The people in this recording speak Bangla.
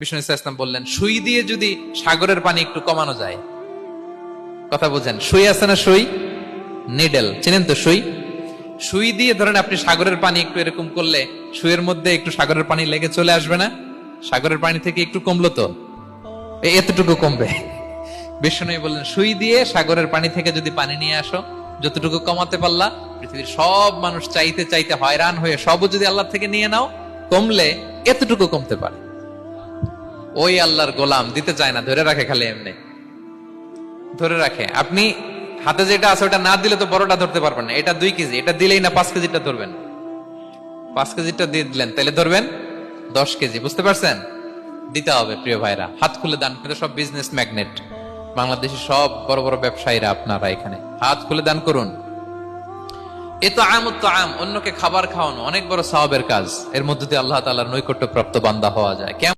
বিষ্ণু ইসলাম বললেন, সুই দিয়ে যদি সাগরের পানি একটু কমানো যায়। কথা বুঝেন, সুই আছে না, সুই নিডেল চেনেন তো? সুই সুই দিয়ে ধরেন আপনি সাগরের পানি একটু এরকম করলে সুইয়ের মধ্যে একটু সাগরের পানি লেগে চলে আসবে না? সাগরের পানি থেকে একটু কমলো তো, এতটুকু কমবে। বিষ্ণু বললেন, সুই দিয়ে সাগরের পানি থেকে যদি পানি নিয়ে আসো, যতটুকু কমাতে পারলা, পৃথিবীর সব মানুষ চাইতে চাইতে হয়রান হয়ে সবও যদি আল্লাহ থেকে নিয়ে নাও, কমলে এতটুকু কমতে পারে। ওই আল্লাহর গোলাম দিতে চায় না, ধরে রাখে, খালি এমনি ধরে রাখে। আপনি হাতে যেটা আছে ওটা না দিলে তো বড়টা ধরতে পারবেন না। এটা 2 কেজি, এটা দিলেই না 5 কেজিটা ধরবেন। 5 কেজিটা দিয়ে দিলেন, তাহলে ধরবেন 10 কেজি। বুঝতে পারছেন? দিতে হবে প্রিয় ভাইরা, হাত খুলে দান করতে। সব বিজনেস ম্যাগনেট, বাংলাদেশের সব বড় বড় ব্যবসায়ীরা আপনারা এখানে হাত খুলে দান করুন। এ তো আম, অন্যকে খাবার খাওয়ানো অনেক বড় সওয়াবের কাজ। এর মধ্যে দিয়ে আল্লাহ তাআলার নৈকট্য প্রাপ্ত বান্দা হওয়া যায়।